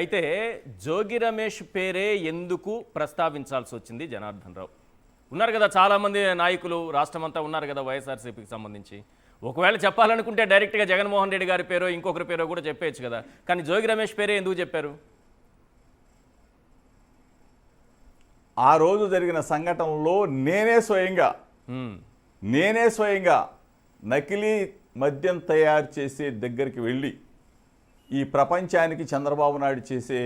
అయితే జోగి రమేష్ పేరే ఎందుకు ప్రస్తావించాల్సి వచ్చింది జనార్దన్ రావు? ఉన్నారు కదా చాలామంది నాయకులు రాష్ట్రమంతా ఉన్నారు కదా వైఎస్ఆర్సీపీకి సంబంధించి. ఒకవేళ చెప్పాలనుకుంటే డైరెక్ట్గా జగన్మోహన్ రెడ్డి గారి పేరో ఇంకొకరి పేరో కూడా చెప్పేయచ్చు కదా, కానీ జోగి రమేష్ పేరే ఎందుకు చెప్పారు? ఆ రోజు జరిగిన సంఘటనలో నేనే స్వయంగా నకిలీ మద్యం తయారు చేసే దగ్గరికి వెళ్ళి ఈ ప్రపంచానికి చంద్రబాబు నాయుడు చేసే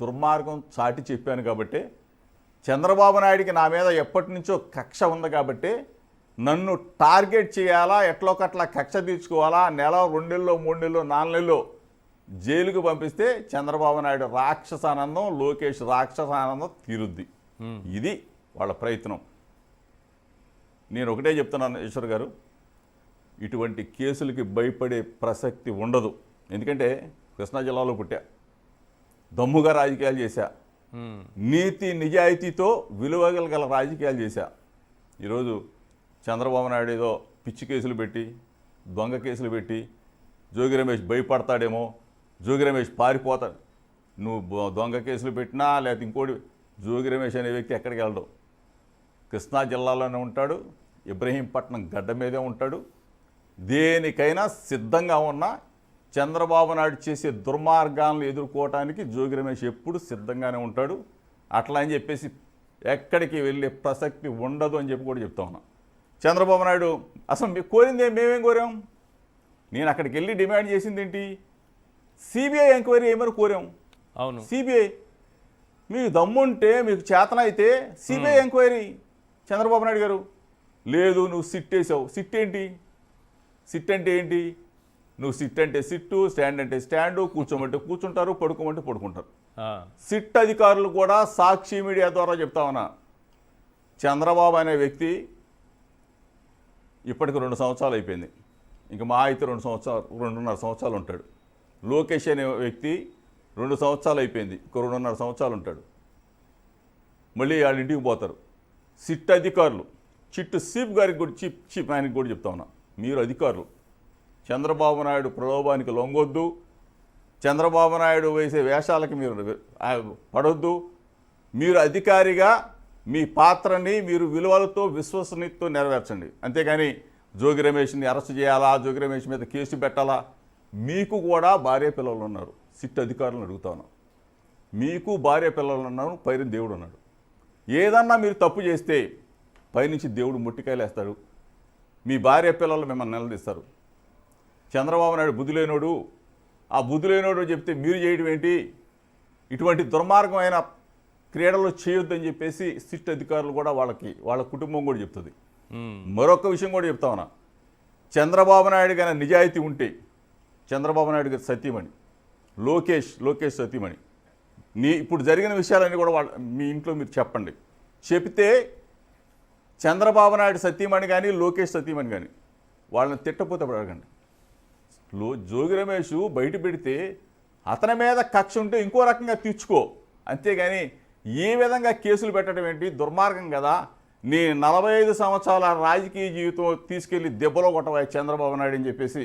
దుర్మార్గం చాటి చెప్పాను కాబట్టి, చంద్రబాబు నాయుడికి నా మీద ఎప్పటి నుంచో కక్ష ఉంది కాబట్టి నన్ను టార్గెట్ చేయాలా, ఎట్లోకట్లా కక్ష తీర్చుకోవాలా, నెల 2 నెలలు 3 నెలలు 4 నెలలు జైలుకు పంపిస్తే చంద్రబాబు నాయుడు రాక్షసానందం, లోకేష్ రాక్షసానందం తీరుద్ది. ఇది వాళ్ళ ప్రయత్నం. నేను ఒకటే చెప్తున్నాను ఈశ్వర్ గారు, ఇటువంటి కేసులకి భయపడే ప్రసక్తి ఉండదు. ఎందుకంటే కృష్ణా జిల్లాలో పుట్టా, దమ్ముగా రాజకీయాలు చేశా, నీతి నిజాయితీతో విలువగల గల రాజకీయాలు చేశా. ఈరోజు చంద్రబాబు నాయుడు ఏదో పిచ్చి కేసులు పెట్టి, దొంగ కేసులు పెట్టి జోగి రమేష్ భయపడతాడేమో, జోగి రమేష్ పారిపోతాడు, నువ్వు దొంగ కేసులు పెట్టినా లేకపోతే ఇంకోటి, జోగి రమేష్ అనే వ్యక్తి ఎక్కడికి వెళ్ళడు. కృష్ణా జిల్లాలోనే ఉంటాడు, ఇబ్రహీంపట్నం గడ్డ మీదే ఉంటాడు. దేనికైనా సిద్ధంగా ఉన్న చంద్రబాబు నాయుడు చేసే దుర్మార్గాలను ఎదుర్కోవటానికి జోగి రమేష్ ఎప్పుడు సిద్ధంగానే ఉంటాడు. అట్లా అని చెప్పేసి ఎక్కడికి వెళ్ళే ప్రసక్తి ఉండదు అని చెప్పి కూడా చెప్తా ఉన్నా. చంద్రబాబు నాయుడు అసలు కోరింది మేమేం కోరాం? నేను అక్కడికి వెళ్ళి డిమాండ్ చేసింది ఏంటి? సిబిఐ ఎంక్వైరీ ఏమని కోరాం. అవును, సిబిఐ మీకు దమ్ముంటే, మీకు చేతనైతే సిబిఐ ఎంక్వైరీ. చంద్రబాబు నాయుడు గారు లేదు, నువ్వు సిట్ వేసావు. సిట్ ఏంటి? సిట్ అంటే ఏంటి? నువ్వు సిట్ అంటే సిట్టు, స్టాండ్ అంటే స్టాండు, కూర్చోమంటే కూర్చుంటారు, పడుకోమంటే పడుకుంటారు. సిట్ అధికారులు కూడా సాక్షి మీడియా ద్వారా చెప్తా ఉన్నా, చంద్రబాబు అనే వ్యక్తి ఇప్పటికి 2 సంవత్సరాలు అయిపోయింది, ఇంకా మా అయితే 2.5 సంవత్సరాలు ఉంటాడు. లోకేష్ అనే వ్యక్తి 2 సంవత్సరాలు అయిపోయింది, ఇంకో 2.5 సంవత్సరాలు ఉంటాడు. మళ్ళీ వాళ్ళ ఇంటికి పోతారు. సిట్ అధికారులు, చిట్టు చీఫ్ గారికి కూడా చీఫ్ ఆయనకి కూడా చెప్తా ఉన్నా, మీరు అధికారులు చంద్రబాబు నాయుడు ప్రలోభానికి లొంగొద్దు, చంద్రబాబు నాయుడు వేసే వేషాలకి మీరు పడొద్దు. మీరు అధికారిగా మీ పాత్రని మీరు విలువలతో, విశ్వసనీయతతో నెరవేర్చండి. అంతేగాని జోగి రమేష్ని అరెస్ట్ చేయాలా, జోగి రమేష్ మీద కేసు పెట్టాలా? మీకు కూడా భార్య పిల్లలు ఉన్నారు. సిట్ అధికారులను అడుగుతాను, మీకు భార్య పిల్లలు ఉన్నారు, పైన దేవుడు ఉన్నాడు. ఏదన్నా మీరు తప్పు చేస్తే పైనుంచి దేవుడు ముట్టికాయలు వేస్తాడు, మీ భార్య పిల్లలు మిమ్మల్ని నిలదీస్తారు. చంద్రబాబు నాయుడు బుద్ధి లేనోడు, ఆ బుద్ధి లేనోడు చెప్తే మీరు చేయడం ఏంటి? ఇటువంటి దుర్మార్గమైన క్రీడలు చేయొద్దని చెప్పేసి సిట్ అధికారులు కూడా వాళ్ళ కుటుంబం కూడా చెప్తుంది. మరొక విషయం కూడా చెప్తా ఉన్నా, చంద్రబాబు నాయుడు గారి నిజాయితీ ఉంటే, చంద్రబాబు నాయుడు గారి సతీమణి లోకేష్ సతీమణి, ఇప్పుడు జరిగిన విషయాలన్నీ కూడా మీ ఇంట్లో మీరు చెప్పండి. చెప్తే చంద్రబాబు నాయుడు సతీమణి కానీ, లోకేష్ సతీమణి కానీ వాళ్ళని తిట్టపోతే అడగండి. జోగి రమేష్ బయట పెడితే అతని మీద కక్ష ఉంటే ఇంకో రకంగా తీర్చుకో, అంతేగాని ఏ విధంగా కేసులు పెట్టడం ఏంటి? దుర్మార్గం కదా. నీ 45 సంవత్సరాల రాజకీయ జీవితం తీసుకెళ్ళి దెబ్బలో కొట్టవా చంద్రబాబు నాయుడు అని చెప్పేసి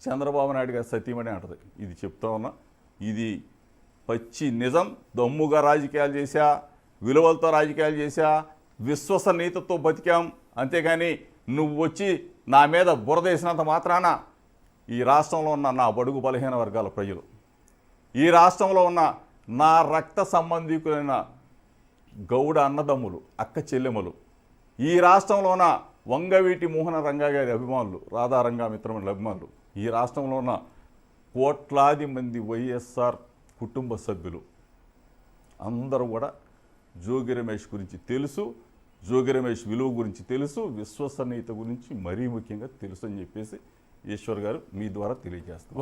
చంద్రబాబు నాయుడు గారు సతీమణి అంటది. ఇది చెప్తా ఉన్నా, ఇది పచ్చి నిజం. దమ్ముగా రాజకీయాలు చేశా, విలువలతో రాజకీయాలు చేశా, విశ్వసనీయతతో బతికాం. అంతేగాని నువ్వు వచ్చి నా మీద బురదేసినంత మాత్రాన ఈ రాష్ట్రంలో ఉన్న నా బడుగు బలహీన వర్గాల ప్రజలు, ఈ రాష్ట్రంలో ఉన్న నా రక్త సంబంధికులైన గౌడ అన్నదమ్ములు, అక్క చెల్లెమ్మలు, ఈ రాష్ట్రంలో ఉన్న వంగవీటి మోహన రంగా గారి అభిమానులు, రాధారంగా మిత్రమైన అభిమానులు, ఈ రాష్ట్రంలో ఉన్న కోట్లాది మంది వైఎస్ఆర్ కుటుంబ సభ్యులు అందరూ కూడా జోగి రమేష్ గురించి తెలుసు, జోగి రమేష్ విలువ గురించి తెలుసు, విశ్వసనీయత గురించి మరీ ముఖ్యంగా తెలుసు అని చెప్పేసి ఈశ్వర్ గారు మీ ద్వారా తెలియజేస్తారు.